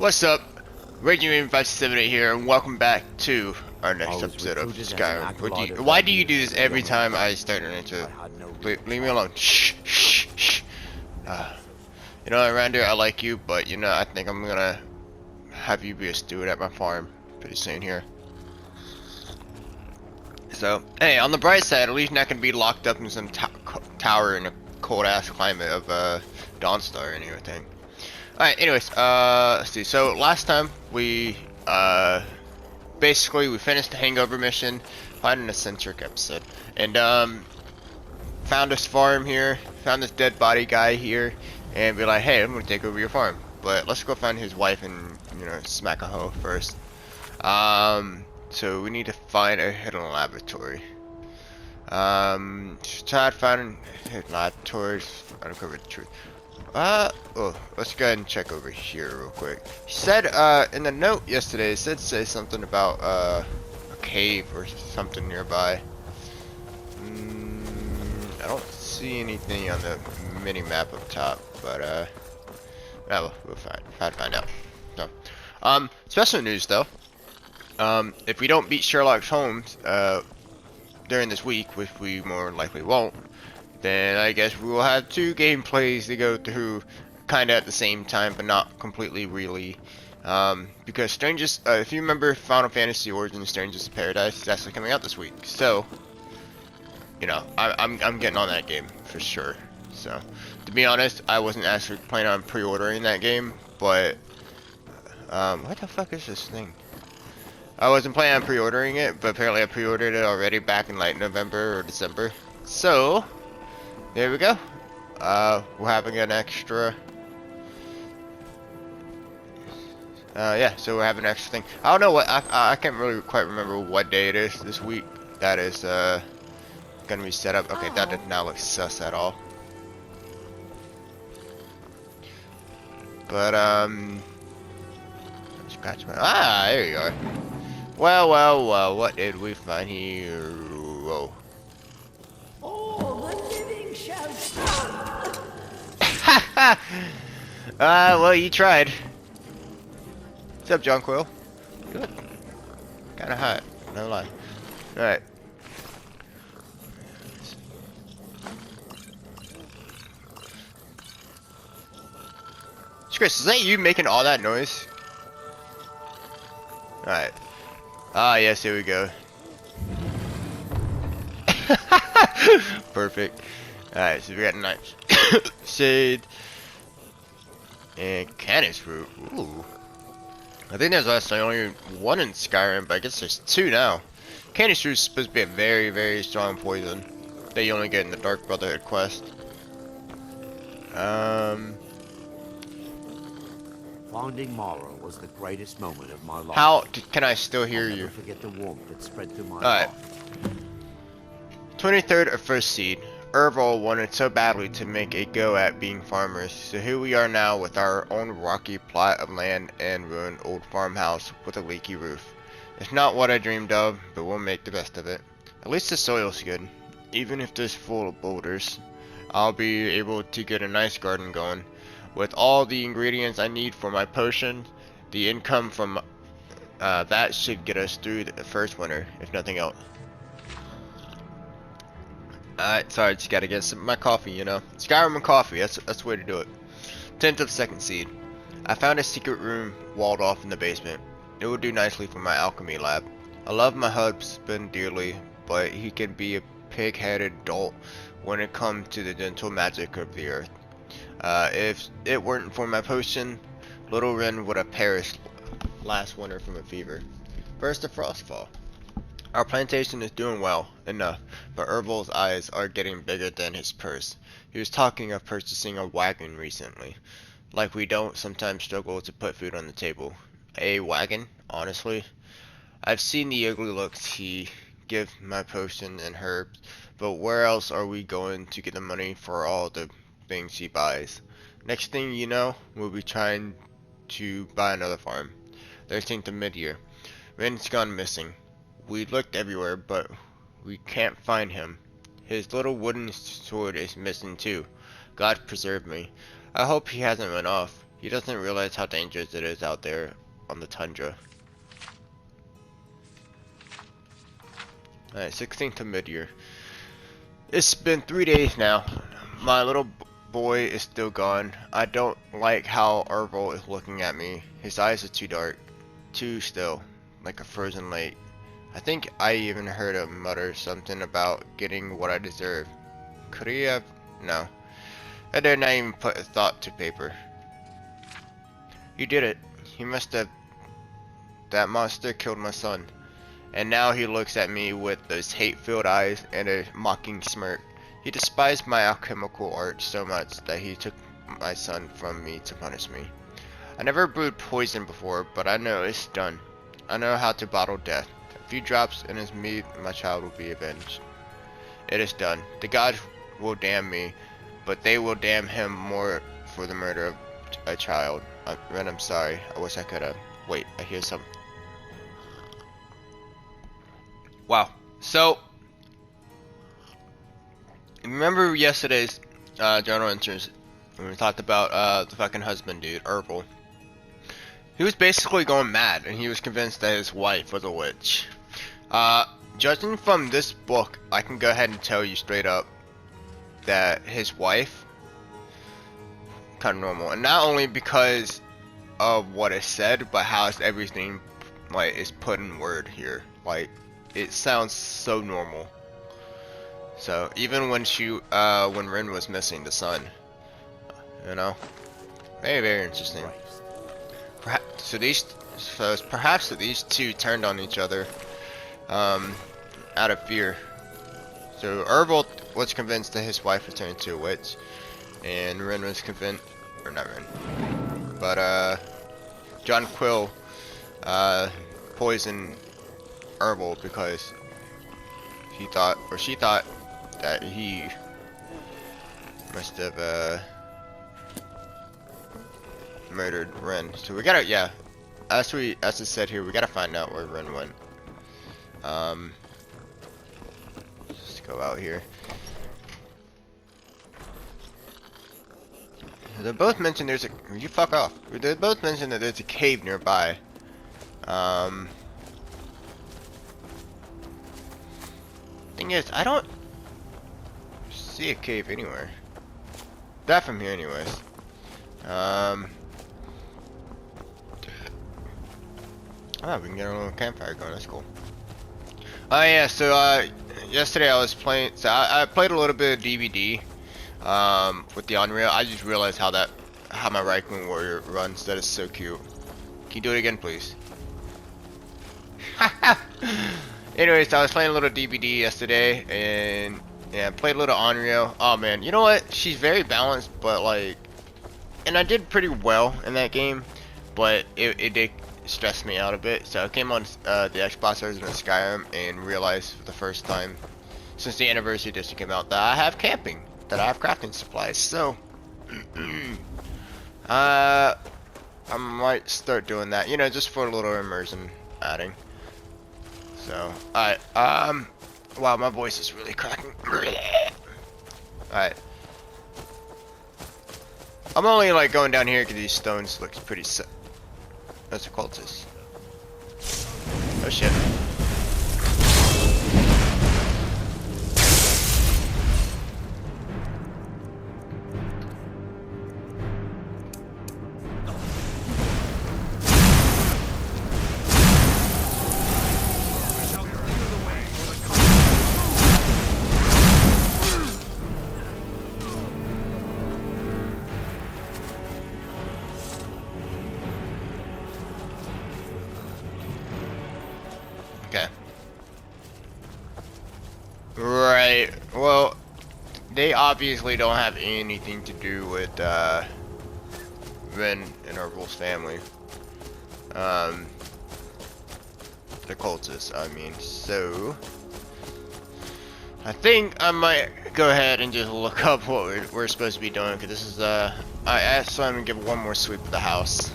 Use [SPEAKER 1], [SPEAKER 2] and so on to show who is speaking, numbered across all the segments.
[SPEAKER 1] What's up? Radio578 here, and welcome back to our next episode of Skyrim. Why do you do this every time I start an intro? Leave me alone. Shh, shh, shh. You know, around here I like you, but you know, I think I'm gonna have you be a steward at my farm pretty soon here. So, hey, on the bright side, at least you're not gonna be locked up in some tower in a cold-ass climate of Dawnstar or anything. Alright, anyways, let's see. So last time we basically we finished the hangover mission, finding a centric episode, and found this farm here, found this dead body guy here, and be like, hey, I'm gonna take over your farm. But let's go find his wife and, you know, smack a hoe first. So we need to find a hidden laboratory. Try to find hidden laboratories, uncover the truth. Oh, let's go ahead and check over here real quick. He said, in the note yesterday, it said say something about, a cave or something nearby. I don't see anything on the mini-map up top, but, yeah, we'll find out. So, special news, though. If we don't beat Sherlock Holmes, during this week, which we more likely won't, then I guess we will have two gameplays to go through kind of at the same time, but not completely really. Because Strangest, if you remember Final Fantasy Origins Strangest Paradise, is actually coming out this week. So, you know, I'm getting on that game for sure. So, to be honest, I wasn't actually planning on pre-ordering that game, but, what the fuck is this thing? I wasn't planning on pre-ordering it, but apparently I pre-ordered it already back in like November or December. So, there we go. We're having an extra. Yeah, so we're having an extra thing. I don't know what, I can't really quite remember what day it is this week. That is, gonna be set up. Okay, that did not look sus at all. But, scratch my, there you are. Well, what did we find here? Whoa. Well, you tried. What's up, John Quill? Good. Kinda hot, no lie. Alright. Chris, is that you making all that noise? Alright. Yes, here we go. Perfect. Alright, so we got knives. Shade. And Canis fruit. Ooh. I think there's actually only one in Skyrim, but I guess there's two now. Canis fruit is supposed to be a very, very strong poison that you only get in the Dark Brotherhood quest.
[SPEAKER 2] Finding Mara was the greatest moment of my life.
[SPEAKER 1] How can I still hear you?
[SPEAKER 2] Forget the warmth that spread through my
[SPEAKER 1] heart. 23rd of First Seed. Erval wanted so badly to make a go at being farmers, so here we are now with our own rocky plot of land and ruined old farmhouse with a leaky roof. It's not what I dreamed of, but we'll make the best of it. At least the soil's good. Even if it's full of boulders, I'll be able to get a nice garden going. With all the ingredients I need for my potion, the income from that should get us through the first winter, if nothing else. Alright, sorry, just gotta get some of my coffee, you know. Skyrim and coffee, that's the way to do it. 10th of Second Seed. I found a secret room walled off in the basement. It would do nicely for my alchemy lab. I love my husband dearly, but he can be a pig-headed dolt when it comes to the gentle magic of the earth. If it weren't for my potion, little Ren would have perished last winter from a fever. First, the frostfall. Our plantation is doing well enough, but Erval's eyes are getting bigger than his purse. He was talking of purchasing a wagon recently. Like we don't sometimes struggle to put food on the table. A wagon, honestly? I've seen the ugly looks he gives my potion and herbs, but where else are we going to get the money for all the things he buys? Next thing you know, we'll be trying to buy another farm. 13th of mid-year. Ren's gone missing. We looked everywhere, but we can't find him. His little wooden sword is missing too. God preserve me. I hope he hasn't run off. He doesn't realize how dangerous it is out there on the tundra. Alright, 16th of mid-year. It's been 3 days now. My little boy is still gone. I don't like how Ervil is looking at me. His eyes are too dark, too still, like a frozen lake. I think I even heard him mutter something about getting what I deserve. Could he have? No. I dare not even put a thought to paper. You did it. He must have. That monster killed my son. And now he looks at me with those hate-filled eyes and a mocking smirk. He despised my alchemical art so much that he took my son from me to punish me. I never brewed poison before, but I know it's done. I know how to bottle death. A few drops in his meat, my child will be avenged. It is done. The gods will damn me, but they will damn him more for the murder of a child. Ren, I'm sorry. I wish I could have. Wait, I hear something. Wow. So, remember yesterday's journal entries when we talked about the fucking husband dude, Ervil? He was basically going mad, and he was convinced that his wife was a witch. Judging from this book, I can go ahead and tell you straight up that his wife kind of normal, and not only because of what is said, but how everything like is put in word here. Like, it sounds so normal. So even when when Rin was missing the son, you know, very interesting. Perhaps these two turned on each other out of fear. So Ervil was convinced that his wife was turned into a witch, and Rin was convinced, or not Rin, but John Quill poisoned Ervil because he thought, or she thought, that he must have murdered Ren. So we gotta, yeah, as it said here, we gotta find out where Ren went. Let's go out here. They both mentioned there's a. You fuck off. They both mentioned that there's a cave nearby. Thing is, I don't see a cave anywhere. That from here, anyways. Oh, we can get a little campfire going. That's cool. Oh yeah. So yesterday I was playing. So I played a little bit of DVD. With the Unreal. I just realized how my Raccoon Warrior runs. That is so cute. Can you do it again, please? Anyways, I was playing a little DVD yesterday, and yeah, played a little Unreal. Oh man, you know what? She's very balanced, but like, and I did pretty well in that game, but it did stress me out a bit. So I came on the Xbox version of Skyrim and realized for the first time since the Anniversary Edition came out that I have camping, that I have crafting supplies. So I might start doing that, you know, just for a little immersion adding. So, alright, wow, my voice is really cracking. Alright. I'm only, like, going down here because these stones look pretty set. That's a cultist. Oh, shit. Okay. Right. Well, they obviously don't have anything to do with Ren and Ervil's family. The cultists, I mean. So I think I might go ahead and just look up what we're supposed to be doing, because this is I asked Simon to give one more sweep of the house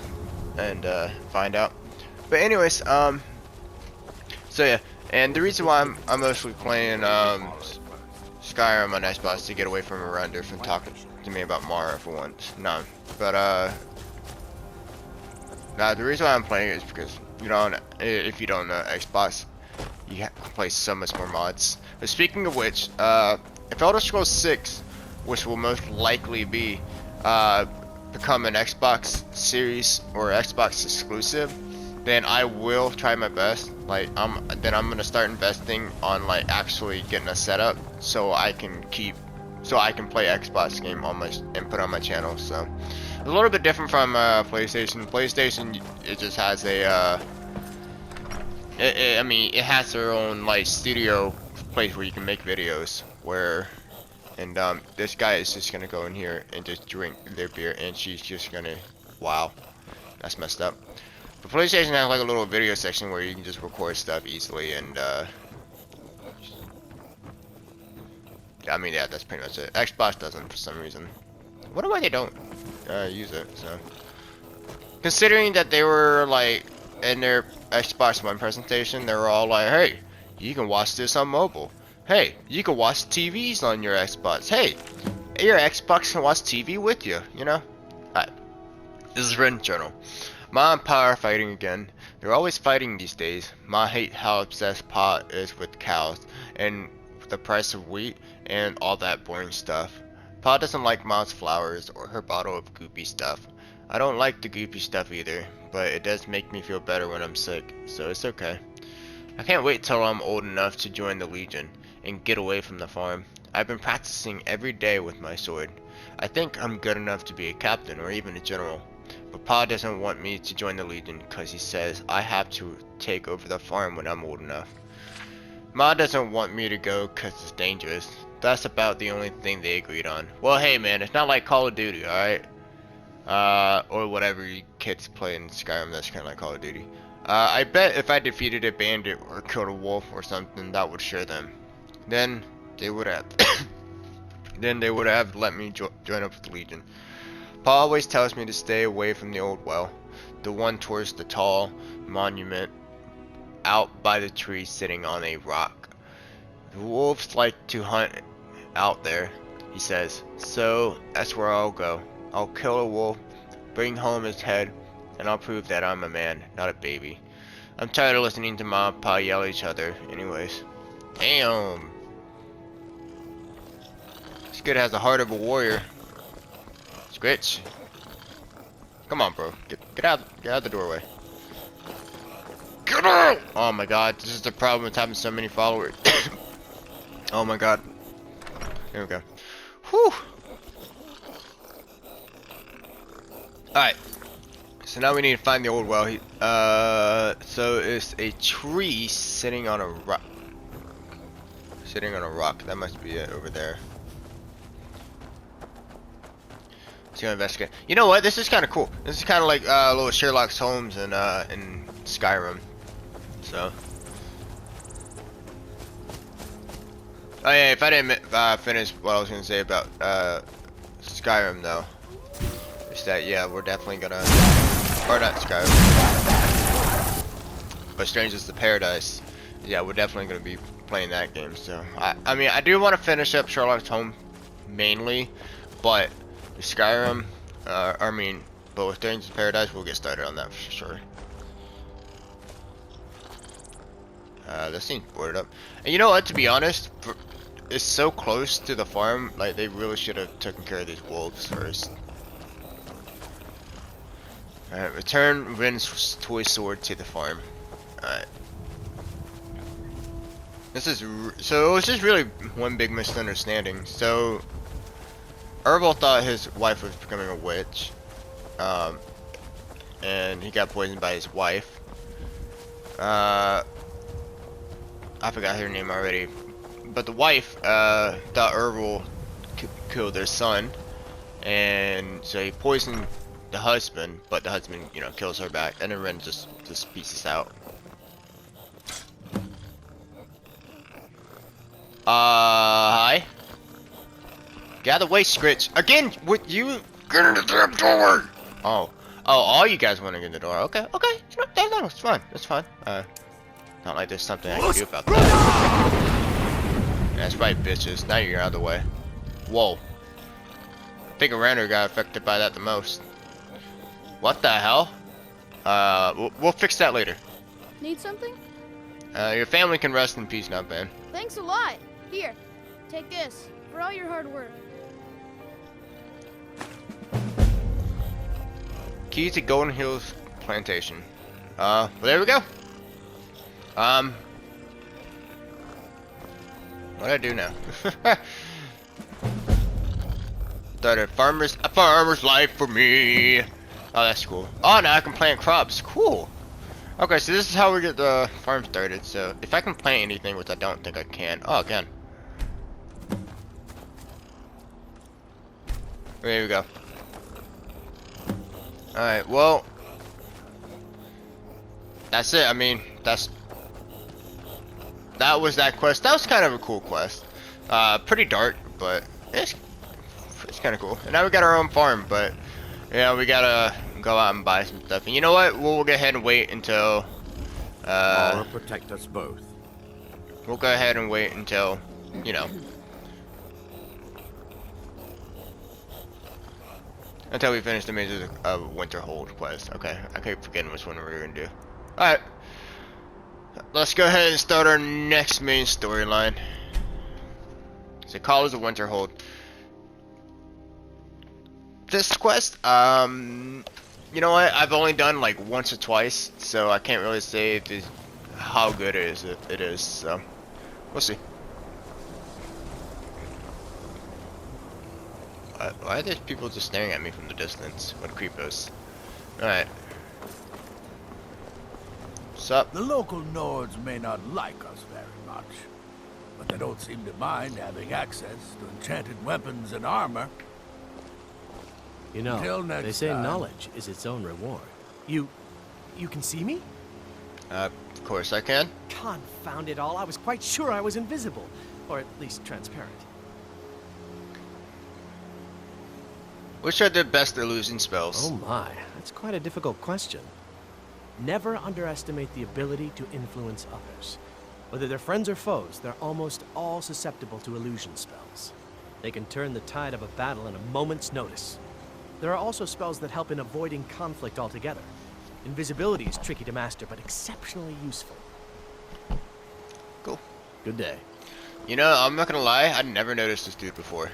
[SPEAKER 1] and find out. But anyways, so yeah, and the reason why I'm mostly playing Skyrim on Xbox to get away from Miranda from talking to me about Mara for once. No, but Now the reason why I'm playing it is because if you don't know Xbox, you can play so much more mods. But speaking of which, if Elder Scrolls 6, which will most likely be become an Xbox series or Xbox exclusive, then I will try my best. Like then I'm gonna start investing on like actually getting a setup so I can play Xbox game on my and put on my channel. So it's a little bit different from PlayStation. PlayStation, it just has a I mean it has their own like studio place where you can make videos and this guy is just gonna go in here and just drink their beer, and she's just gonna, wow, that's messed up. But PlayStation has like a little video section where you can just record stuff easily, and I mean, yeah, that's pretty much it. Xbox doesn't for some reason. I wonder why they don't use it. So, considering that they were like in their Xbox One presentation, they were all like, "Hey, you can watch this on mobile. Hey, you can watch TVs on your Xbox. Hey, your Xbox can watch TV with you." You know. Alright. This is written journal. Ma and Pa are fighting again. They're always fighting these days. Ma hates how obsessed Pa is with cows and the price of wheat and all that boring stuff. Pa doesn't like Ma's flowers or her bottle of goopy stuff. I don't like the goopy stuff either, but it does make me feel better when I'm sick, so it's okay. I can't wait till I'm old enough to join the Legion and get away from the farm. I've been practicing every day with my sword. I think I'm good enough to be a captain or even a general. But Pa doesn't want me to join the Legion because he says I have to take over the farm when I'm old enough. Ma doesn't want me to go because it's dangerous. That's about the only thing they agreed on. Well, hey man, it's not like Call of Duty, alright? Or whatever you kids play in Skyrim that's kind of like Call of Duty. I bet if I defeated a bandit or killed a wolf or something, that would share them. Then they would have let me join up with the Legion. Pa always tells me to stay away from the old well, the one towards the tall monument out by the tree sitting on a rock. The wolves like to hunt out there, he says, so that's where I'll go. I'll kill a wolf, bring home his head, and I'll prove that I'm a man, not a baby. I'm tired of listening to Mom and Pa yell at each other anyways. Damn. This kid has the heart of a warrior. Scritch. Come on, bro. Get out the doorway. Get out! Oh my god, this is the problem with having so many followers. Oh my god. Here we go. Whew. Alright. So now we need to find the old well. So it's a tree sitting on a rock. Sitting on a rock. That must be it over there. Let's go investigate. You know what? This is kind of cool. This is kind of like a little Sherlock Holmes in Skyrim. So. Oh yeah, if I didn't finish what I was gonna say about Skyrim though, is that yeah, we're definitely gonna, or not Skyrim, but Strangers to Paradise. Yeah, we're definitely gonna be playing that game. So I mean, I do want to finish up Sherlock Holmes mainly, but with Skyrim, but with Strangers to Paradise, we'll get started on that for sure. This seems boarded up. And you know what, to be honest, it's so close to the farm, like they really should have taken care of these wolves first. Alright, return Ren's toy sword to the farm. Alright. So it was just really one big misunderstanding. So, Herbal thought his wife was becoming a witch. And he got poisoned by his wife. I forgot her name already, but the wife thought Herbal killed their son, and so he poisoned the husband, but the husband, you know, kills her back, and then Ren just pieces out. Hi. Get out of the way, Scritch. Again, with you, get in the damn door. Oh, all you guys want to get in the door. Okay, no, it's fine, it's fine. Not like there's something I can do about that. That's right, bitches. Now you're out of the way. Whoa. I think a renter got affected by that the most. What the hell? We'll fix that later.
[SPEAKER 3] Need something?
[SPEAKER 1] Your family can rest in peace now, Ben.
[SPEAKER 3] Thanks a lot. Here, take this for all your hard work.
[SPEAKER 1] Key to Golden Hills Plantation. Well, there we go. What'd I do now? Started a farmer's life for me. Oh, that's cool. Oh, now I can plant crops. Cool. Okay, so this is how we get the farm started. So if I can plant anything, which I don't think I can. Oh, I can. There we go. Alright, well, that's it. I mean, that was that quest. That was kind of a cool quest. Pretty dark, but it's kind of cool. And now we got our own farm, but yeah, we gotta go out and buy some stuff. And you know what? We'll go ahead and wait until
[SPEAKER 2] Mara protect us both.
[SPEAKER 1] we'll go ahead and wait until, you know, until we finish the Mazes of Winterhold quest. Okay, I keep forgetting which one we're gonna do. Alright. Let's go ahead and start our next main storyline. So Callers of Winterhold. This quest, you know what? I've only done like once or twice, so I can't really say how good it is. So we'll see. Why are there people just staring at me from the distance? What creepos. Alright. What's up?
[SPEAKER 4] The local Nords may not like us very much, but they don't seem to mind having access to enchanted weapons and armor.
[SPEAKER 5] You know,
[SPEAKER 4] Until next
[SPEAKER 5] they say
[SPEAKER 4] time.
[SPEAKER 5] knowledge is its own reward. You can see me?
[SPEAKER 1] Of course I can.
[SPEAKER 5] Confound it all, I was quite sure I was invisible. Or at least transparent.
[SPEAKER 1] Which are the best illusion spells?
[SPEAKER 5] Oh my, that's quite a difficult question. Never underestimate the ability to influence others. Whether they're friends or foes, they're almost all susceptible to illusion spells. They can turn the tide of a battle in a moment's notice. There are also spells that help in avoiding conflict altogether. Invisibility is tricky to master, but exceptionally useful.
[SPEAKER 1] Cool.
[SPEAKER 5] Good day.
[SPEAKER 1] You know, I'm not gonna lie, I'd never noticed this dude before.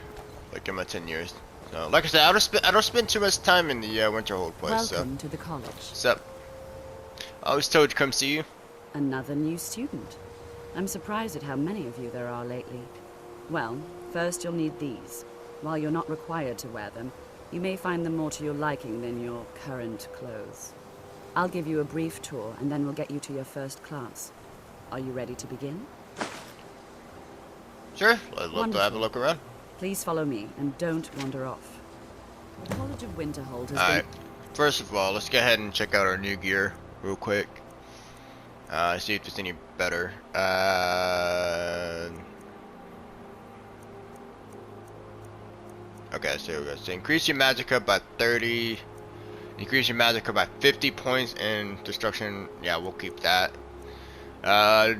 [SPEAKER 1] Like in my 10 years. So, like I said, I don't spend too much time in the Winterhold place.
[SPEAKER 6] Welcome to the college.
[SPEAKER 1] What's up? I was told to come see you.
[SPEAKER 6] Another new student. I'm surprised at how many of you there are lately. Well, first you'll need these. While you're not required to wear them, you may find them more to your liking than your current clothes. I'll give you a brief tour, and then we'll get you to your first class. Are you ready to begin?
[SPEAKER 1] Sure, I'd love to have a look around.
[SPEAKER 6] Please follow me, and don't wander off. The College of Winterhold has
[SPEAKER 1] Alright,
[SPEAKER 6] been...
[SPEAKER 1] first of all, let's go ahead and check out our new gear real quick. See if it's any better. Okay, so here we go. So increase your magicka by 30. Increase your magicka by 50 points, and destruction, yeah, we'll keep that.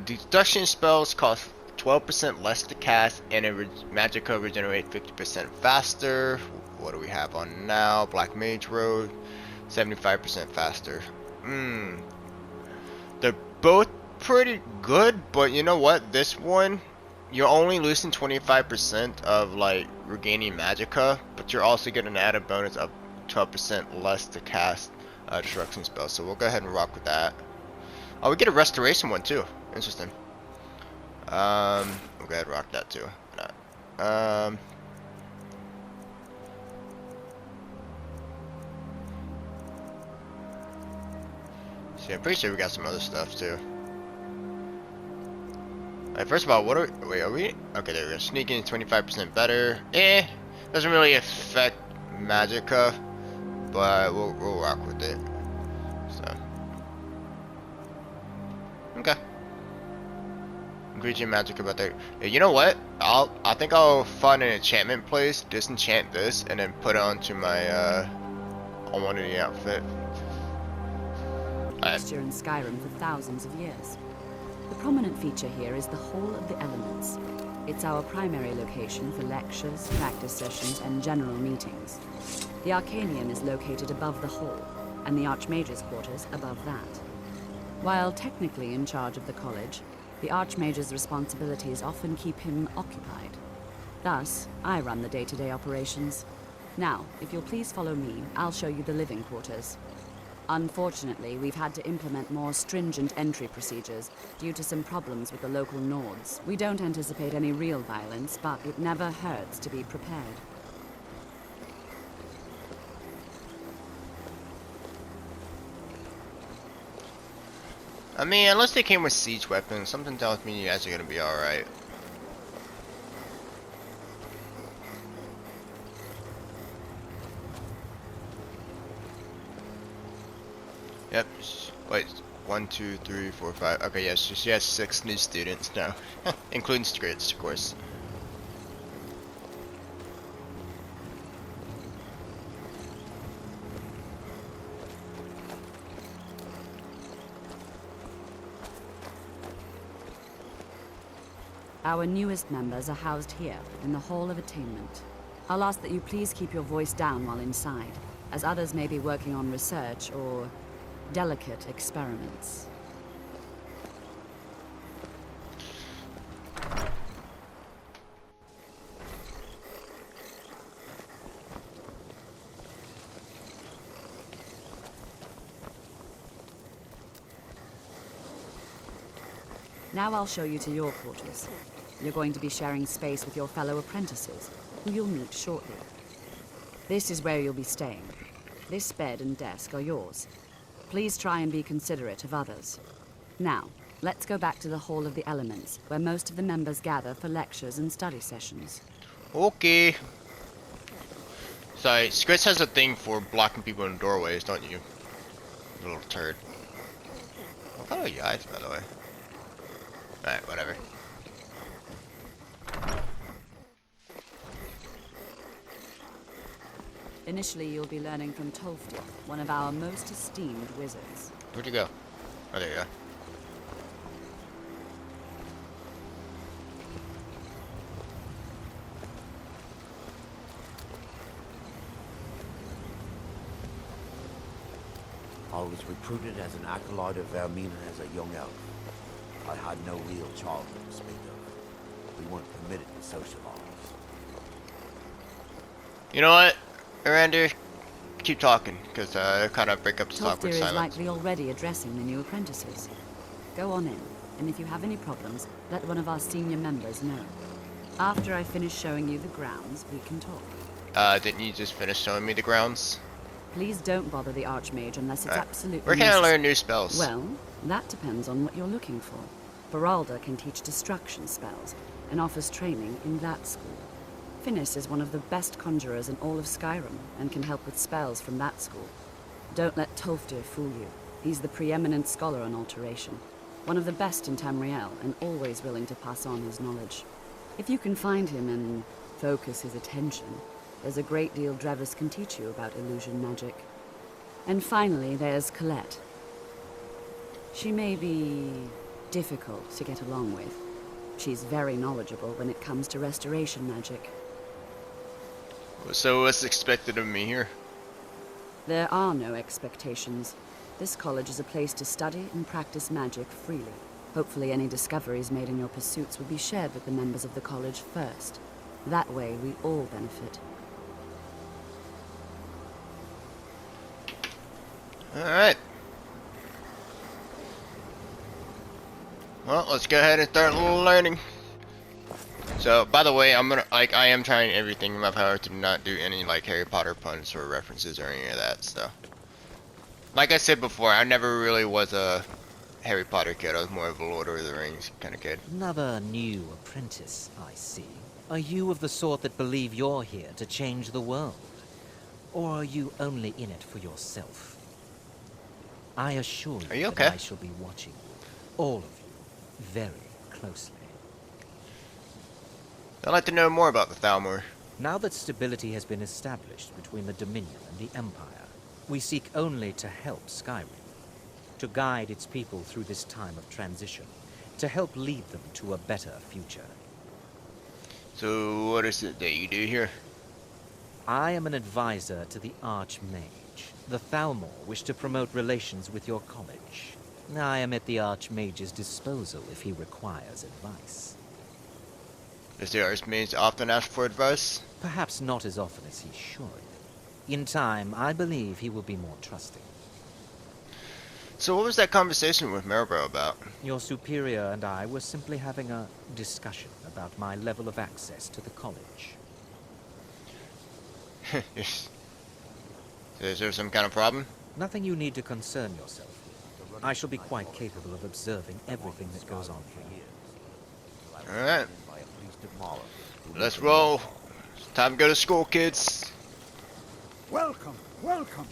[SPEAKER 1] Destruction spells cost 12% less to cast, and magicka regenerate 50% faster. What do we have on now? Black Mage Road, 75% faster. They're both pretty good, but you know what? This one, you're only losing 25% of like regaining magicka, but you're also getting an added bonus of 12% less to cast destruction spells. So we'll go ahead and rock with that. Oh, we get a restoration one too. Interesting. We'll go ahead and rock that too. See, I'm pretty sure we got some other stuff too. Alright, first of all, what are we? Wait, are we? Okay, there we go. Sneaking 25% better. Doesn't really affect magicka, but we'll rock with it. So, okay. Increasing magicka about 30. Hey, you know what? I think I'll find an enchantment place, disenchant this, and then put it onto my on one of the outfit.
[SPEAKER 6] Texture in Skyrim for thousands of years. The prominent feature here is the Hall of the Elements. It's our primary location for lectures, practice sessions, and general meetings. The Arcanium is located above the hall. and the Archmage's quarters above that. While technically in charge of the college, the Archmage's responsibilities often keep him occupied. Thus, I run the day-to-day operations. Now, if you'll please follow me, I'll show you the living quarters. Unfortunately, we've had to implement more stringent entry procedures due to some problems with the local Nords. We don't anticipate any real violence, but it never hurts to be prepared.
[SPEAKER 1] I mean, unless they came with siege weapons, something tells me you guys are gonna be alright. Yep. Wait. 1, 2, 3, 4, 5. Okay, yes. So she has 6 new students now, including Scritch, of course.
[SPEAKER 6] Our newest members are housed here, in the Hall of Attainment. I'll ask that you please keep your voice down while inside, as others may be working on research or delicate experiments. Now I'll show you to your quarters. You're going to be sharing space with your fellow apprentices, who you'll meet shortly. This is where you'll be staying. This bed and desk are yours. Please try and be considerate of others. Now, let's go back to the Hall of the Elements, where most of the members gather for lectures and study sessions.
[SPEAKER 1] Okay. Sorry, Scritch has a thing for blocking people in doorways, don't you? You little turd. What color are your eyes, by the way? Alright, whatever.
[SPEAKER 6] Initially, you'll be learning from Tolfdir, one of our most esteemed wizards.
[SPEAKER 1] Where'd you go? Oh, there you are.
[SPEAKER 2] I was recruited as an acolyte of Vermina as a young elf. I had no real childhood to speak of. We weren't permitted to socialize.
[SPEAKER 1] You know what, Arander? Keep talking, because kind of break up the talk
[SPEAKER 6] Tolfdir
[SPEAKER 1] with
[SPEAKER 6] is
[SPEAKER 1] silence.
[SPEAKER 6] likely already addressing the new apprentices. Go on in, and if you have any problems, let one of our senior members know. After I finish showing you the grounds, we can talk.
[SPEAKER 1] Didn't you just finish showing me the grounds?
[SPEAKER 6] Please don't bother the Archmage unless it's absolutely
[SPEAKER 1] Where can I
[SPEAKER 6] necessary.
[SPEAKER 1] learn new spells?
[SPEAKER 6] Well, that depends on what you're looking for. Beralda can teach destruction spells, and offers training in that school. Finis is one of the best conjurers in all of Skyrim, and can help with spells from that school. Don't let Tolfdir fool you. He's the preeminent scholar on alteration. One of the best in Tamriel, and always willing to pass on his knowledge. If you can find him and focus his attention, there's a great deal Drevis can teach you about illusion magic. And finally, there's Colette. She may be difficult to get along with. She's very knowledgeable when it comes to restoration magic.
[SPEAKER 1] So what's expected of me here?
[SPEAKER 6] There are no expectations. This college is a place to study and practice magic freely. Hopefully any discoveries made in your pursuits will be shared with the members of the college first. That way we all benefit.
[SPEAKER 1] Alright. Well, let's go ahead and start learning. So, by the way, I am trying everything in my power to not do any, Harry Potter puns or references or any of that stuff. Like I said before, I never really was a Harry Potter kid. I was more of a Lord of the Rings kind of kid.
[SPEAKER 7] Another new apprentice, I see. Are you of the sort that believe you're here to change the world? Or are you only in it for yourself? I assure you,
[SPEAKER 1] Are you
[SPEAKER 7] that
[SPEAKER 1] okay?
[SPEAKER 7] I shall be watching you, all of you, very closely.
[SPEAKER 1] I'd like to know more about the Thalmor.
[SPEAKER 7] Now that stability has been established between the Dominion and the Empire, we seek only to help Skyrim, to guide its people through this time of transition, to help lead them to a better future.
[SPEAKER 1] So, what is it that you do here?
[SPEAKER 7] I am an advisor to the Archmage. knowledge. The Thalmor wish to promote relations with your college. I am at the Archmage's disposal if he requires advice.
[SPEAKER 1] Does the Archmage often ask for advice?
[SPEAKER 7] Perhaps not as often as he should. In time, I believe he will be more trusting.
[SPEAKER 1] So what was that conversation with Maribel about?
[SPEAKER 7] Your superior and I were simply having a discussion about my level of access to the college.
[SPEAKER 1] Is there some kind of problem?
[SPEAKER 7] Nothing you need to concern yourself with. I shall be quite capable of observing everything that goes on here.
[SPEAKER 1] Alright. Let's roll. It's time to go to school, kids.
[SPEAKER 4] Welcome, welcome.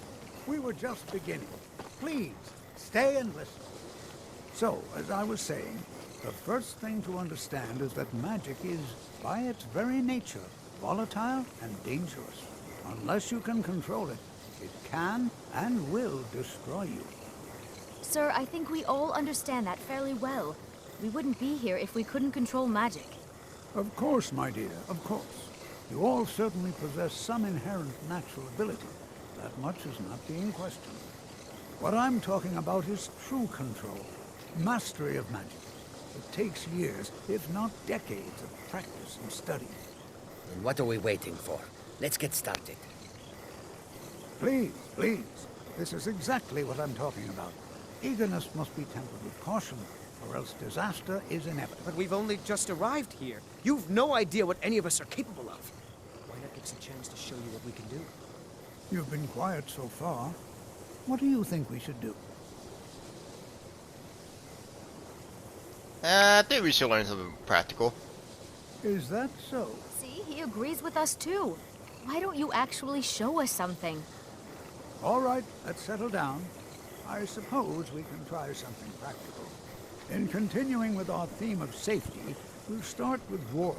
[SPEAKER 4] We were just beginning. Please, stay and listen. So, as I was saying, the first thing to understand is that magic is, by its very nature, volatile and dangerous. Unless you can control it, it can and will destroy you.
[SPEAKER 8] Sir, I think we all understand that fairly well. We wouldn't be here if we couldn't control magic.
[SPEAKER 4] Of course, my dear, of course. You all certainly possess some inherent natural ability. That much is not being questioned. What I'm talking about is true control, mastery of magic. It takes years, if not decades, of practice and study.
[SPEAKER 9] And what are we waiting for? Let's get started.
[SPEAKER 4] Please, please. This is exactly what I'm talking about. Eagerness must be tempered with caution, or else disaster is inevitable.
[SPEAKER 5] But we've only just arrived here. You've no idea what any of us are capable of. Why not give us a chance to show you what we can do?
[SPEAKER 4] You've been quiet so far. What do you think we should do?
[SPEAKER 1] I think we should learn something practical.
[SPEAKER 4] Is that so?
[SPEAKER 8] See, he agrees with us too. Why don't you actually show us something?
[SPEAKER 4] All right, let's settle down. I suppose we can try something practical. In continuing with our theme of safety, we'll start with wards.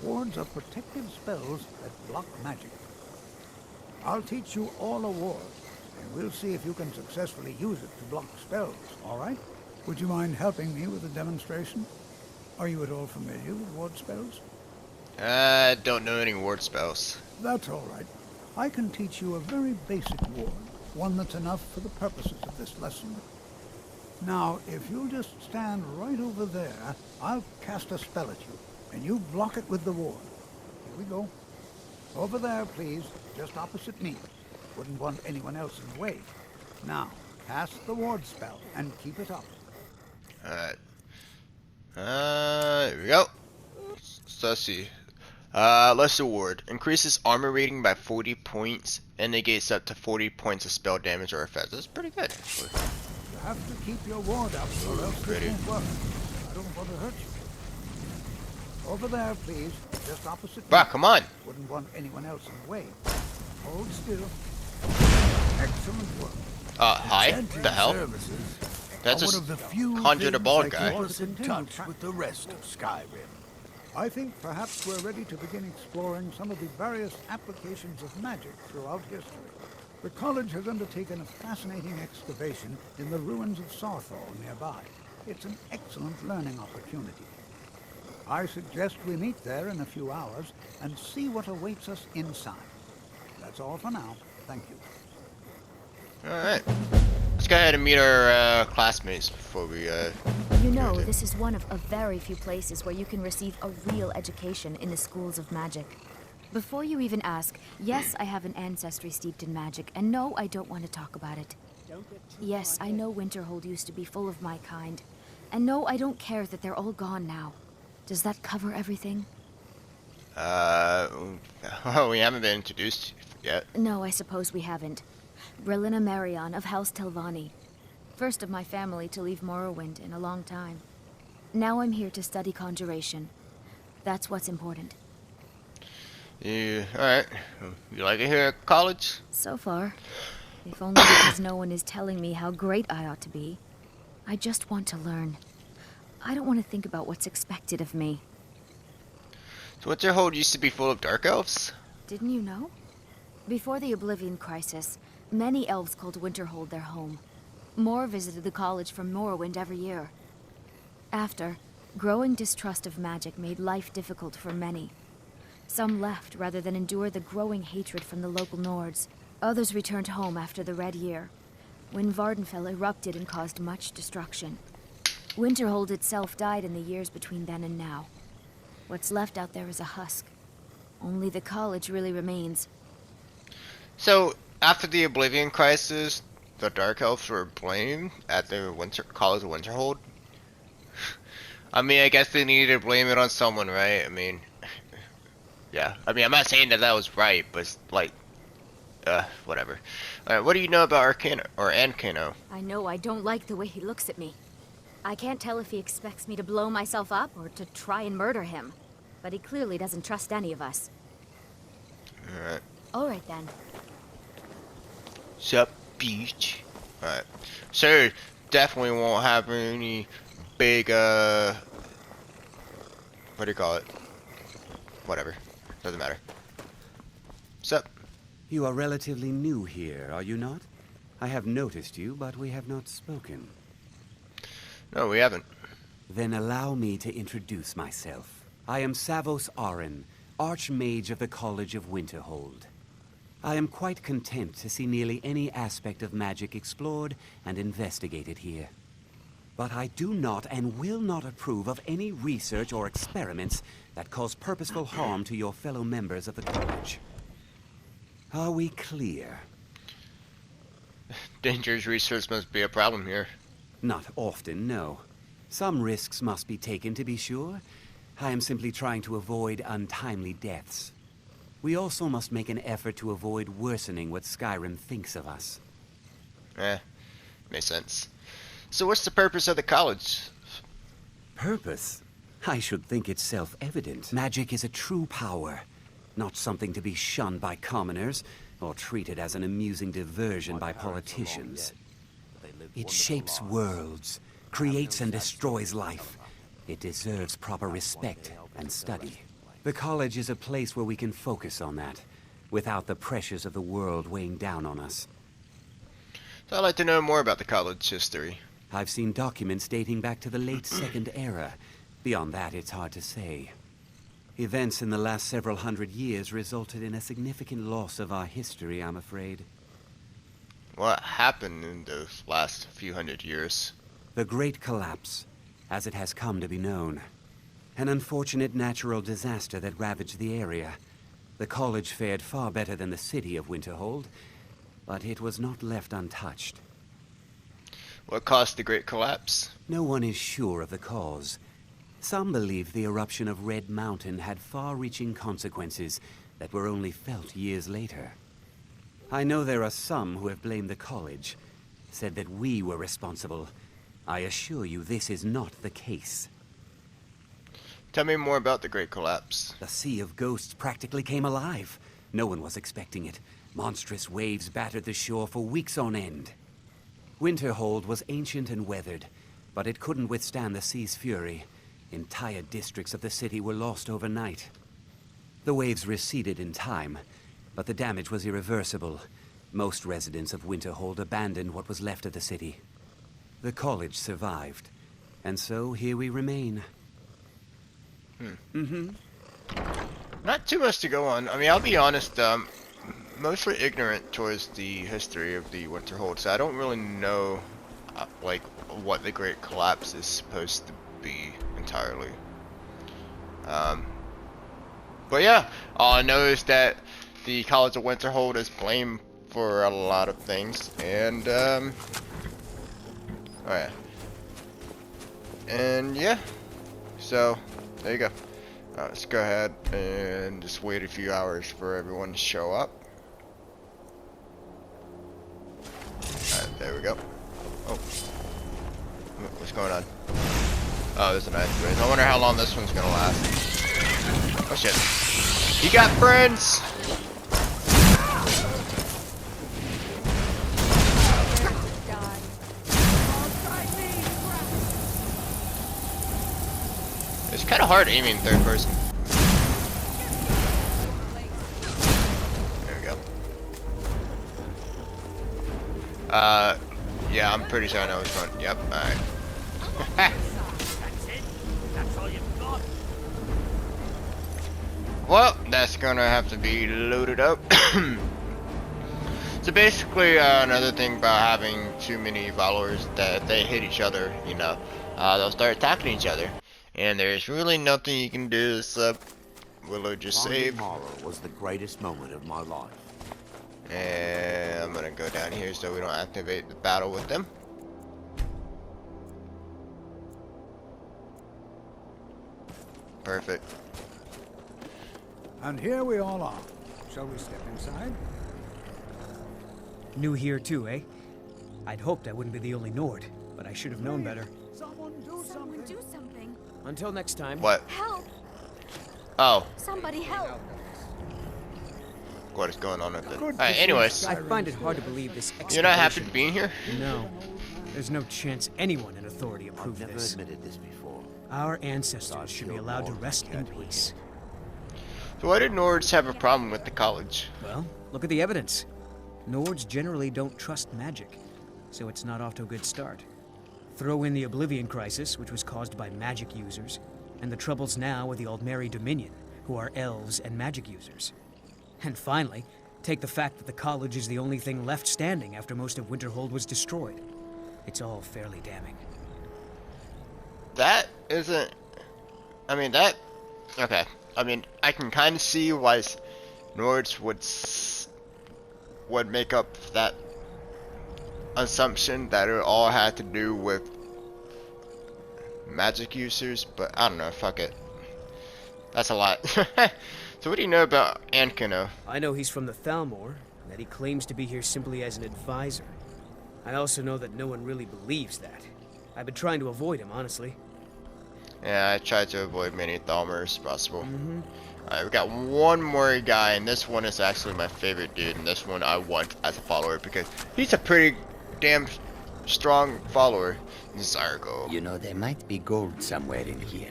[SPEAKER 4] Wards are protective spells that block magic. I'll teach you all a ward, and we'll see if you can successfully use it to block spells, all right? Would you mind helping me with a demonstration? Are you at all familiar with ward spells?
[SPEAKER 1] I don't know any ward spells.
[SPEAKER 4] That's all right. I can teach you a very basic ward, one that's enough for the purposes of this lesson. Now, if you'll just stand right over there, I'll cast a spell at you, and you block it with the ward. Here we go. Over there, please, just opposite me. Wouldn't want anyone else in the way. Now, cast the ward spell, and keep it up.
[SPEAKER 1] Alright. Here we go. So let's see. Lesser ward. Increases armor rating by 40 points and negates up to 40 points of spell damage or effects. That's pretty good, actually.
[SPEAKER 4] You have to keep your ward up, or else this won't work. I don't want to hurt you. Over there, please, just opposite
[SPEAKER 1] Bah,
[SPEAKER 4] me.
[SPEAKER 1] come on.
[SPEAKER 4] Wouldn't want anyone else in the way. Hold still. Excellent work.
[SPEAKER 1] Hi. What the hell? That just conjured a bald guy.
[SPEAKER 4] Was in touch with the rest of Skyrim. I think perhaps we're ready to begin exploring some of the various applications of magic throughout history. The college has undertaken a fascinating excavation in the ruins of Sarthal nearby. It's an excellent learning opportunity. I suggest we meet there in a few hours and see what awaits us inside. That's all for now. Thank you.
[SPEAKER 1] Alright. Let's go ahead and meet our classmates before we
[SPEAKER 8] You know, this is one of a very few places where you can receive a real education in the schools of magic. Before you even ask, yes, I have an ancestry steeped in magic, and no, I don't want to talk about it. Yes, I know Winterhold used to be full of my kind, and no, I don't care that they're all gone now. Does that cover everything?
[SPEAKER 1] we haven't been introduced yet.
[SPEAKER 8] No, I suppose we haven't. Brelina Marion of House Telvanni. First of my family to leave Morrowind in a long time. Now I'm here to study conjuration. That's what's important.
[SPEAKER 1] Alright. You like it here at college?
[SPEAKER 8] So far. If only because no one is telling me how great I ought to be. I just want to learn. I don't want to think about what's expected of me.
[SPEAKER 1] So Winterhold used to be full of dark elves?
[SPEAKER 8] Didn't you know? Before the Oblivion Crisis, many elves called Winterhold their home. More visited the college from Morrowind every year. After, growing distrust of magic made life difficult for many. Some left rather than endure the growing hatred from the local Nords. Others returned home after the Red Year, when Vardenfell erupted and caused much destruction. Winterhold itself died in the years between then and now. What's left out there is a husk. Only the college really remains.
[SPEAKER 1] So, after the Oblivion Crisis, the Dark Elves were blamed at the College of Winterhold? I mean, I guess they needed to blame it on someone, right? I mean, yeah. I mean, I'm not saying that that was right, but it's like, whatever. Alright, what do you know about Ancano?
[SPEAKER 8] I know I don't like the way he looks at me. I can't tell if he expects me to blow myself up or to try and murder him. But he clearly doesn't trust any of us.
[SPEAKER 1] Alright.
[SPEAKER 8] Alright then.
[SPEAKER 1] Sup, beach? Alright. So, definitely won't have any big, what do you call it? Whatever. Doesn't matter. Sup?
[SPEAKER 10] You are relatively new here, are you not? I have noticed you, but we have not spoken.
[SPEAKER 1] No, we haven't.
[SPEAKER 10] Then allow me to introduce myself. I am Savos Arin, Archmage of the College of Winterhold. I am quite content to see nearly any aspect of magic explored and investigated here. But I do not and will not approve of any research or experiments that cause purposeful harm to your fellow members of the college. Are we clear?
[SPEAKER 1] Dangerous research must be a problem here.
[SPEAKER 10] Not often, no. Some risks must be taken to be sure. I am simply trying to avoid untimely deaths. We also must make an effort to avoid worsening what Skyrim thinks of us.
[SPEAKER 1] Makes sense. So what's the purpose of the college?
[SPEAKER 10] Purpose? I should think it's self-evident. Magic is a true power, not something to be shunned by commoners or treated as an amusing diversion by politicians. It shapes worlds, creates and destroys life. It deserves proper respect and study. The college is a place where we can focus on that, without the pressures of the world weighing down on us.
[SPEAKER 1] So I'd like to know more about the college history.
[SPEAKER 10] I've seen documents dating back to the late Second Era. Beyond that, it's hard to say. Events in the last several hundred years resulted in a significant loss of our history, I'm afraid.
[SPEAKER 1] What happened in those last few hundred years?
[SPEAKER 10] The Great Collapse, as it has come to be known. An unfortunate natural disaster that ravaged the area. The college fared far better than the city of Winterhold, but it was not left untouched.
[SPEAKER 1] What caused the Great Collapse?
[SPEAKER 10] No one is sure of the cause. Some believe the eruption of Red Mountain had far-reaching consequences that were only felt years later. I know there are some who have blamed the college, said that we were responsible. I assure you this is not the case.
[SPEAKER 1] Tell me more about the Great Collapse.
[SPEAKER 10] The Sea of Ghosts practically came alive. No one was expecting it. Monstrous waves battered the shore for weeks on end. Winterhold was ancient and weathered, but it couldn't withstand the sea's fury. Entire districts of the city were lost overnight. The waves receded in time, but the damage was irreversible. Most residents of Winterhold abandoned what was left of the city. The college survived, and so here we remain.
[SPEAKER 1] Not too much to go on. I mean, I'll be honest, mostly ignorant towards the history of the Winterhold, so I don't really know, like, what the Great Collapse is supposed to be entirely. But yeah, all I know is that the College of Winterhold is blamed for a lot of things, and, oh yeah. And yeah, so, there you go. Let's go ahead and just wait a few hours for everyone to show up. Alright, there we go. Oh. What's going on? Oh, there's an ice race. I wonder how long this one's gonna last. Oh shit. You got friends! It's kind of hard aiming third person. There we go. Yeah, I'm pretty sure I know which one. Yep, alright. well, that's gonna have to be loaded up. So basically, another thing about having too many followers, that they hit each other, you know, they'll start attacking each other, and there's really nothing you can do except Willow just
[SPEAKER 2] Finding
[SPEAKER 1] save.
[SPEAKER 2] Mara was the greatest moment of my life.
[SPEAKER 1] And I'm gonna go down here so we don't activate the battle with them. Perfect.
[SPEAKER 4] And here we all are. Shall we step inside?
[SPEAKER 11] New here too, eh? I'd hoped I wouldn't be the only Nord, but I should have known better.
[SPEAKER 4] Someone do something.
[SPEAKER 5] Until next time.
[SPEAKER 1] What?
[SPEAKER 3] Help!
[SPEAKER 1] Oh,
[SPEAKER 3] Somebody help!
[SPEAKER 1] what is going on with it?
[SPEAKER 4] Good
[SPEAKER 1] Alright,
[SPEAKER 4] to see
[SPEAKER 1] anyways,
[SPEAKER 11] I find it hard to believe this expedition...
[SPEAKER 1] you're not happy to be here?
[SPEAKER 11] No. There's no chance anyone in authority
[SPEAKER 2] I've
[SPEAKER 11] approved
[SPEAKER 2] never
[SPEAKER 11] this.
[SPEAKER 2] admitted this before.
[SPEAKER 11] Our ancestors should be allowed to rest in peace.
[SPEAKER 1] So why did Nords have a problem with the college?
[SPEAKER 11] Well, look at the evidence. Nords generally don't trust magic, so it's not off to a good start. Throw in the Oblivion Crisis, which was caused by magic users, and the troubles now with the Aldmeri Dominion, who are elves and magic users. And finally, take the fact that the college is the only thing left standing after most of Winterhold was destroyed. It's all fairly damning.
[SPEAKER 1] That isn't... I mean, that... Okay. I mean, I can kind of see why Nords would make up that assumption that it all had to do with magic users, but I don't know, fuck it. That's a lot. So what do you know about Ankino?
[SPEAKER 11] I know he's from the Thalmor, and that he claims to be here simply as an advisor. I also know that no one really believes that. I've been trying to avoid him, honestly.
[SPEAKER 1] Yeah, I tried to avoid many Thalmors as possible. Alright, we got one more guy, and this one is actually my favorite dude, and this one I want as a follower because he's a pretty damn strong follower. Zargo.
[SPEAKER 9] You know, there might be gold somewhere in here.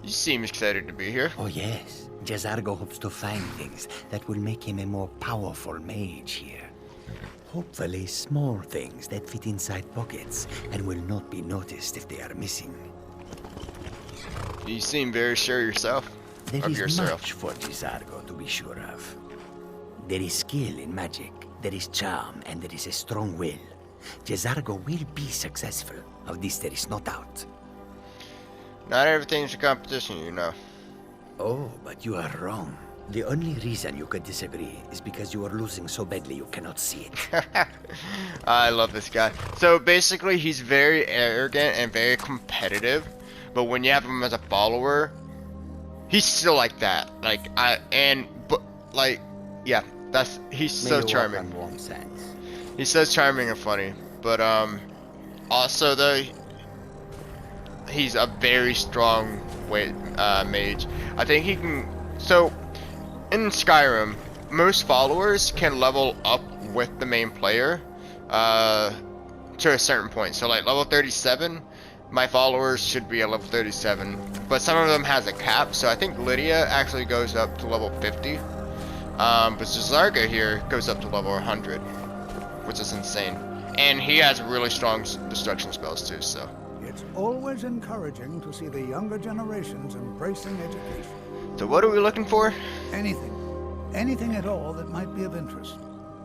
[SPEAKER 1] You seem excited to be here.
[SPEAKER 9] Oh, yes. Jazargo hopes to find things that will make him a more powerful mage here. Hopefully small things that fit inside pockets and will not be noticed if they are missing.
[SPEAKER 1] You seem very sure yourself.
[SPEAKER 9] There
[SPEAKER 1] of
[SPEAKER 9] is
[SPEAKER 1] yourself.
[SPEAKER 9] much for Jazargo to be sure of. There is skill in magic, there is charm, and there is a strong will. Jazargo will be successful. Of this there is no doubt.
[SPEAKER 1] Not everything's a competition, you know.
[SPEAKER 9] Oh, but you are wrong. The only reason you could disagree is because you are losing so badly you cannot see it.
[SPEAKER 1] I love this guy. So basically, he's very arrogant and very competitive, but when you have him as a follower, he's still like that. He's so charming. He's so charming and funny, but also though, he's a very strong mage. I think he can. So in Skyrim, most followers can level up with the main player to a certain point. So like level 37, my followers should be at level 37, but some of them has a cap. So I think Lydia actually goes up to level 50, but Zazarga here goes up to level 100, which is insane. And he has really strong destruction spells too. So
[SPEAKER 4] It's always encouraging to see the younger generations embracing education.
[SPEAKER 1] so what are we looking for?
[SPEAKER 4] Anything. Anything at all that might be of interest.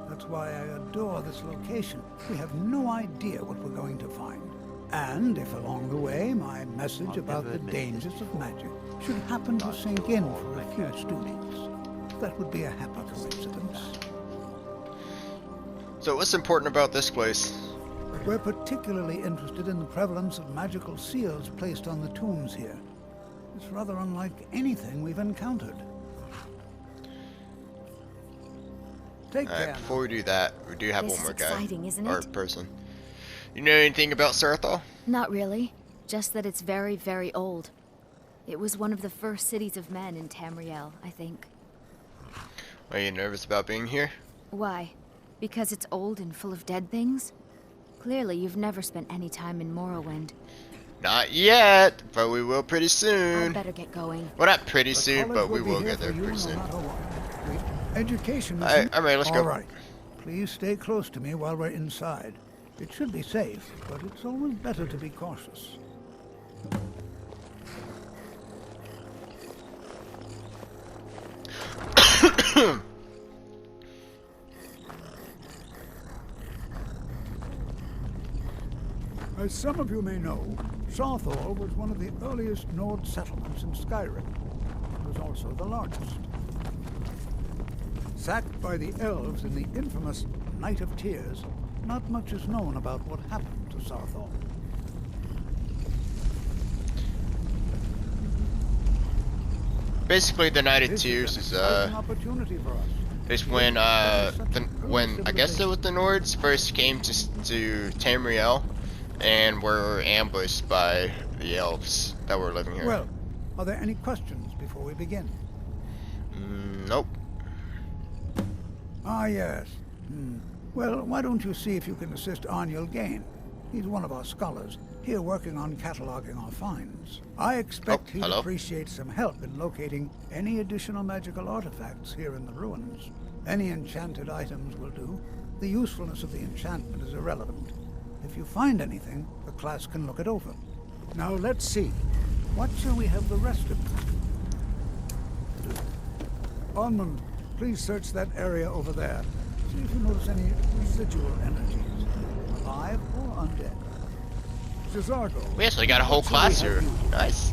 [SPEAKER 4] That's why I adore this location. We have no idea what we're going to find. And if along the way my message about the dangers of magic should happen to sink in for a few students, that would be a happy coincidence.
[SPEAKER 1] So what's important about this place?
[SPEAKER 4] We're particularly interested in the prevalence of magical seals placed on the tombs here. It's rather unlike anything we've encountered. Take care.
[SPEAKER 1] Before we do that, we do have
[SPEAKER 8] This
[SPEAKER 1] one
[SPEAKER 8] is
[SPEAKER 1] more guy.
[SPEAKER 8] exciting, isn't
[SPEAKER 1] Or
[SPEAKER 8] it?
[SPEAKER 1] person. You know anything about Sarathal?
[SPEAKER 8] Not really. Just that it's very, very old. It was one of the first cities of men in Tamriel, I think.
[SPEAKER 1] Are you nervous about being here?
[SPEAKER 8] Why? Because it's old and full of dead things? Clearly, you've never spent any time in Morrowind.
[SPEAKER 1] Not yet, but we will pretty
[SPEAKER 8] I'd
[SPEAKER 1] soon.
[SPEAKER 8] better get going.
[SPEAKER 1] Well, not pretty
[SPEAKER 4] The
[SPEAKER 1] soon,
[SPEAKER 4] college
[SPEAKER 1] but we
[SPEAKER 4] be
[SPEAKER 1] will
[SPEAKER 4] here
[SPEAKER 1] get there
[SPEAKER 4] for you
[SPEAKER 1] pretty
[SPEAKER 4] no
[SPEAKER 1] soon.
[SPEAKER 4] matter what. Education.
[SPEAKER 1] Alright, I'm ready, let's go.
[SPEAKER 4] All right. Please stay close to me while we're inside. It should be safe, but it's always better to be cautious. As some of you may know, Sarthor was one of the earliest Nord settlements in Skyrim. It was also the largest. Sacked by the elves in the infamous Night of Tears, not much is known about what happened to Sarthor.
[SPEAKER 1] Basically, the Night of Tears is
[SPEAKER 4] opportunity for us.
[SPEAKER 1] is when when I guess it was the Nords first came to Tamriel and were ambushed by the elves that were living here.
[SPEAKER 4] Well, are there any questions before we begin?
[SPEAKER 1] Nope.
[SPEAKER 4] Ah, yes. Well, why don't you see if you can assist Arniel Gain? He's one of our scholars, here working on cataloging our finds. I expect he'd appreciate some help in locating any additional magical artifacts here in the ruins. Any enchanted items will do. The usefulness of the enchantment is irrelevant. If you find anything, the class can look it over. Now let's see. What shall we have the rest of do? Onmund, please search that area over there. See if you notice any residual energies, alive or undead. Zizargo.
[SPEAKER 1] We actually got a whole class here. Nice.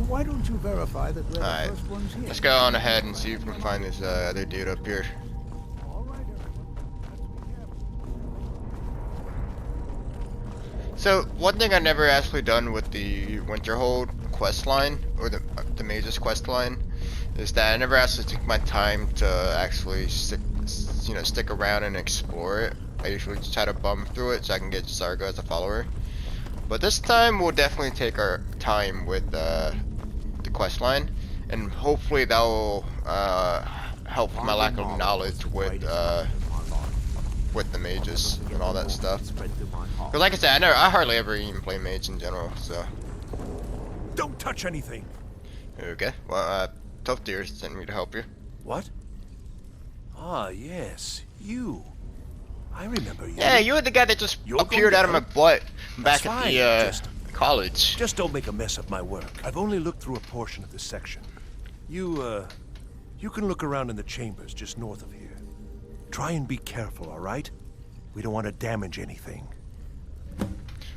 [SPEAKER 4] Why don't you verify that we're the first ones here?
[SPEAKER 1] Let's go on ahead and see if we can find this other dude up here.
[SPEAKER 4] All right, everyone. Let's be careful.
[SPEAKER 1] So one thing I never actually done with the Winterhold quest line, or the Mage's quest line, is that I never actually took my time to actually stick around and explore it. I usually just try to bum through it so I can get Sargo as a follower. But this time we'll definitely take our time with the quest line, and hopefully that will help my lack of knowledge with the mages and all that stuff. Because like I said, I hardly ever even play mage in general, so.
[SPEAKER 12] Don't touch anything.
[SPEAKER 1] Okay, well, Tough Deer sent me to help you.
[SPEAKER 12] What? Ah, yes, you. I remember you.
[SPEAKER 1] Yeah, you were the guy that just appeared out of my butt back at the college.
[SPEAKER 12] Just don't make a mess of my work. I've only looked through a portion of this section. You can look around in the chambers just north of here. Try and be careful, all right? We don't want to damage anything.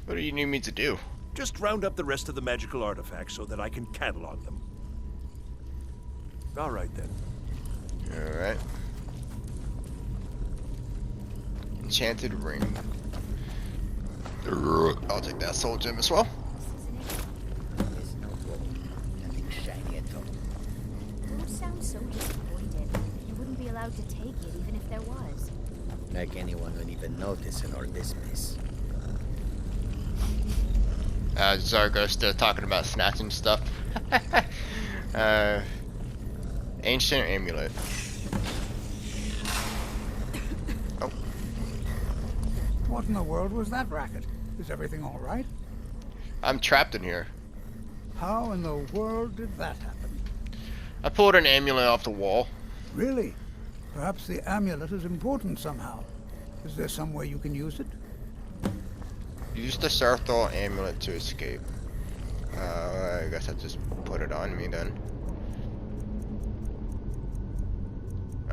[SPEAKER 1] What do you need me to do?
[SPEAKER 12] Just round up the rest of the magical artifacts so that I can catalog them. All right, then.
[SPEAKER 1] All right. Enchanted ring. I'll take that soul gem as well.
[SPEAKER 9] There's no gold. Nothing shiny at all.
[SPEAKER 8] You would sound so disappointed. You wouldn't be allowed to take it even if there was.
[SPEAKER 9] Like anyone would even notice in all this mess.
[SPEAKER 1] Zargo's still talking about snatching stuff. Ancient amulet. Oh.
[SPEAKER 4] What in the world was that racket? Is everything all right?
[SPEAKER 1] I'm trapped in here.
[SPEAKER 4] How in the world did that happen?
[SPEAKER 1] I pulled an amulet off the wall.
[SPEAKER 4] Really? Perhaps the amulet is important somehow. Is there some way you can use it?
[SPEAKER 1] Use the Sarthol amulet to escape. I guess I'll just put it on me then.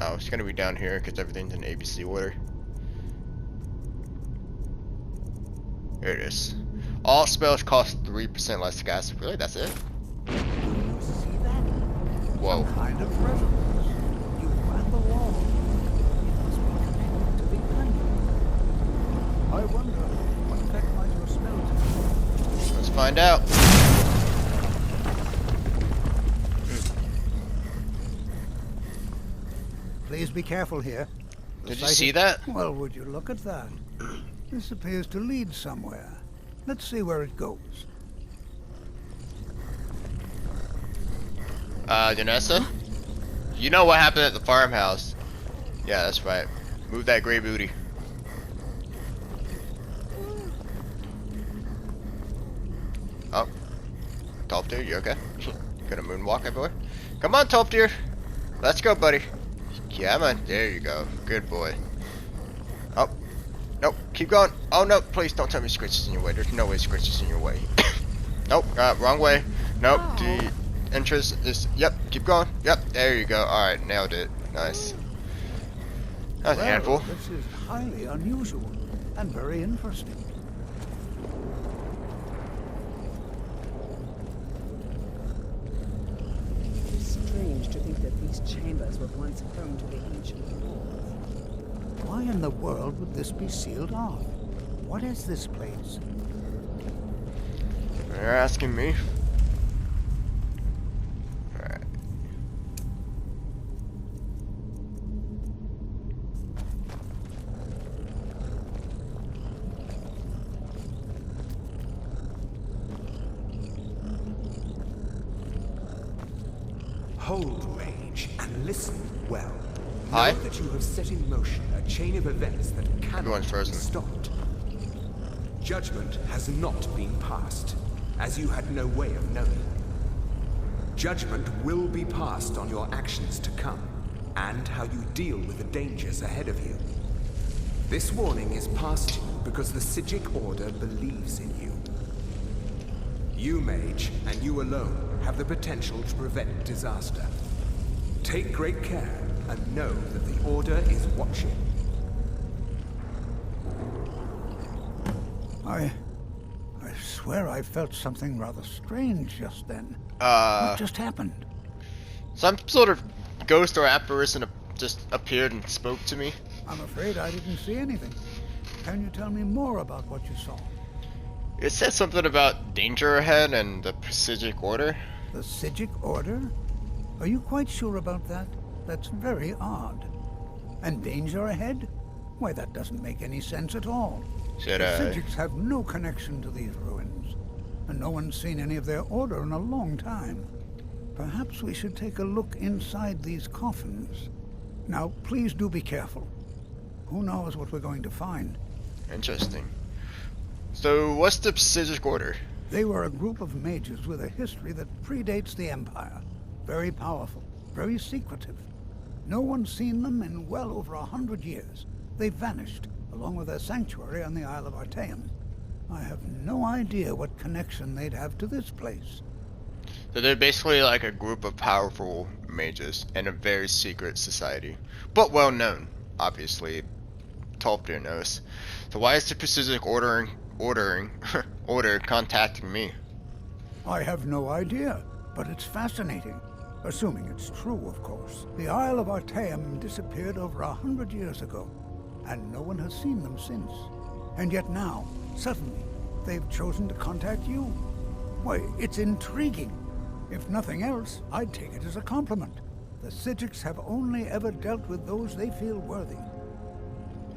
[SPEAKER 1] Oh, it's gonna be down here because everything's in ABC order. Here it is. All spells cost 3% less gas. Really, that's it?
[SPEAKER 4] Do you see that?
[SPEAKER 1] Whoa.
[SPEAKER 4] Some kind of resonance. You ran the wall. It must be connected to the amulet. I wonder what effect might your spell do?
[SPEAKER 1] Let's find out.
[SPEAKER 4] Please be careful here.
[SPEAKER 1] Did you see that?
[SPEAKER 4] Well, would you look at that? This appears to lead somewhere. Let's see where it goes.
[SPEAKER 1] Janessa? You know what happened at the farmhouse. Yeah, that's right. Move that gray booty. Oh. Top Deer, you okay? Gonna moonwalk everywhere? Come on, Top Deer. Let's go, buddy. Yeah, man. There you go. Good boy. Oh. Nope. Keep going. Oh, no. Please don't tell me Scritch is in your way. There's no way Scritch is in your way. Nope. Wrong way. Nope. The entrance is... Yep. Keep going. Yep. There you go. Alright. Nailed it. Nice. That's a
[SPEAKER 4] Well,
[SPEAKER 1] handful.
[SPEAKER 4] this is highly unusual and very interesting.
[SPEAKER 13] It's strange to think that these chambers were once home to the ancient lords.
[SPEAKER 4] Why in the world would this be sealed off? What is this place?
[SPEAKER 1] You're asking me. Alright.
[SPEAKER 14] Hold, Mage, and listen well.
[SPEAKER 1] Hi.
[SPEAKER 14] Know that you have set in motion a chain of events that cannot
[SPEAKER 1] Everyone's
[SPEAKER 14] be
[SPEAKER 1] frozen.
[SPEAKER 14] stopped. Judgment has not been passed, as you had no way of knowing. Judgment will be passed on your actions to come, and how you deal with the dangers ahead of you. This warning is passed to you because the Psijic Order believes in you. You, Mage, and you alone, have the potential to prevent disaster. Take great care, and know that the Order is watching.
[SPEAKER 4] I swear I felt something rather strange just then. What just happened?
[SPEAKER 1] Some sort of ghost or apparition just appeared and spoke to me.
[SPEAKER 4] I'm afraid I didn't see anything. Can you tell me more about what you saw?
[SPEAKER 1] It said something about danger ahead and the Psijic Order.
[SPEAKER 4] The Psijic Order? Are you quite sure about that? That's very odd. And danger ahead? Why, that doesn't make any sense at all.
[SPEAKER 1] Should
[SPEAKER 4] The
[SPEAKER 1] I?
[SPEAKER 4] Psijics have no connection to these ruins, and no one's seen any of their order in a long time. Perhaps we should take a look inside these coffins. Now, please do be careful. Who knows what we're going to find?
[SPEAKER 1] Interesting. So, what's the Psijic Order?
[SPEAKER 4] They were a group of mages with a history that predates the Empire. Very powerful, very secretive. No one's seen them in well over 100 years. They vanished, along with their sanctuary on the Isle of Artaeum. I have no idea what connection they'd have to this place.
[SPEAKER 1] So they're basically like a group of powerful mages in a very secret society. But well known, obviously. Tolkien knows. So why is the Psijic Order contacting me?
[SPEAKER 4] I have no idea, but it's fascinating. Assuming it's true, of course. The Isle of Artaeum disappeared over 100 years ago, and no one has seen them since. And yet now, suddenly, they've chosen to contact you. Why, it's intriguing. If nothing else, I'd take it as a compliment. The Psijics have only ever dealt with those they feel worthy.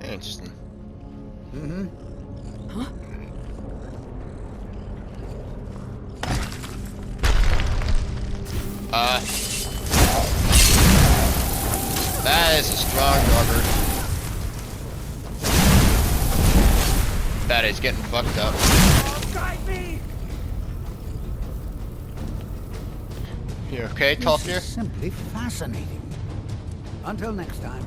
[SPEAKER 1] Interesting.
[SPEAKER 4] Mm-hmm.
[SPEAKER 6] Huh?
[SPEAKER 1] That is a strong dogger. That is getting fucked up.
[SPEAKER 4] Guide me!
[SPEAKER 1] You okay,
[SPEAKER 4] This
[SPEAKER 1] Tolkien?
[SPEAKER 4] is simply fascinating. Until next time.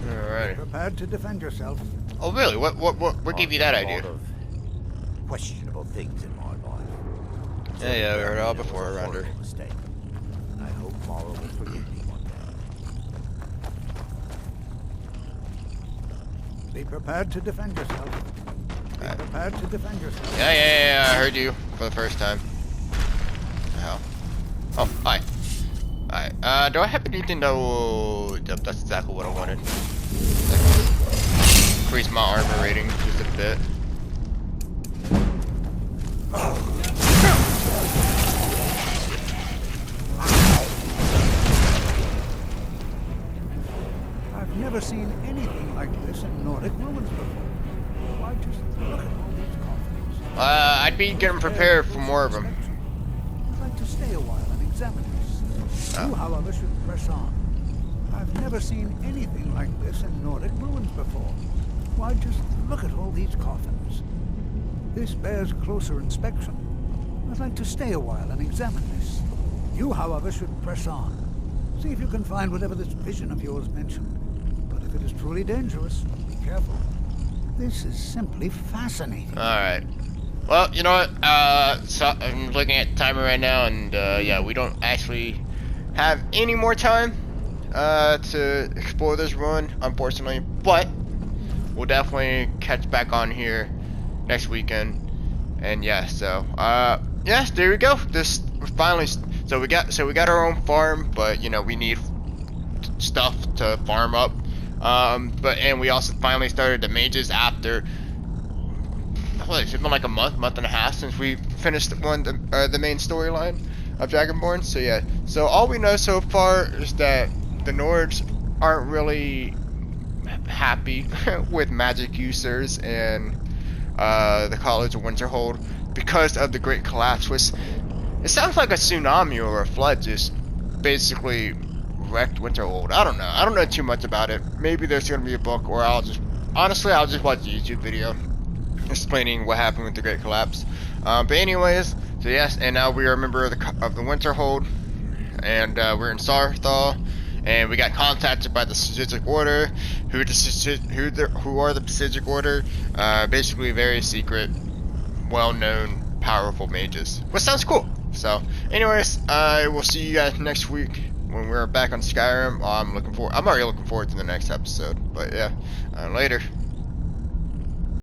[SPEAKER 1] Alright.
[SPEAKER 4] Prepared to defend yourself.
[SPEAKER 1] Oh really? What gave you that idea?
[SPEAKER 2] A lot of questionable things in my life.
[SPEAKER 1] Yeah, we heard it all before around her.
[SPEAKER 2] Mistake. I hope Mara will forgive me one day.
[SPEAKER 4] Be prepared to defend yourself. Be prepared to defend yourself.
[SPEAKER 1] Yeah, I heard you for the first time. Hell. Oh, hi. Alright, do I have anything that will... Yep, that's exactly what I wanted. Increase my armor rating just a bit.
[SPEAKER 4] I've never seen anything like this in Nordic ruins before. Why, just look at all these coffins.
[SPEAKER 1] I'd be getting prepared for more of them.
[SPEAKER 4] I'd like to stay a while and examine this. You, however, should press on. I've never seen anything like this in Nordic ruins before. Why, just look at all these coffins. This bears closer inspection. I'd like to stay a while and examine this. You, however, should press on. See if you can find whatever this vision of yours mentioned. But if it is truly dangerous, be careful. This is simply fascinating.
[SPEAKER 1] Alright. Well, you know what? So I'm looking at the timer right now, and yeah, we don't actually have any more time to explore this run, unfortunately. But we'll definitely catch back on here next weekend. And yeah, so yes, there we go. This finally. So we got our own farm, but you know we need stuff to farm up. And we also finally started the mages after. What, it's been like a month and a half since we finished the main storyline of Dragonborn. So yeah, so all we know so far is that the Nords aren't really happy with magic users and the College of Winterhold because of the Great Collapse, which it sounds like a tsunami or a flood just basically wrecked Winterhold. I don't know. I don't know too much about it. Maybe there's gonna be a book, or I'll just watch a YouTube video explaining what happened with the Great Collapse. But anyways, so yes, and now we are a member of the Winterhold, and we're in Sarthal, and we got contacted by the Psijic Order, who are the Psijic Order, basically very secret, well-known, powerful mages, which sounds cool. So, anyways, I will see you guys next week when we're back on Skyrim. I'm already looking forward to the next episode. But yeah, later.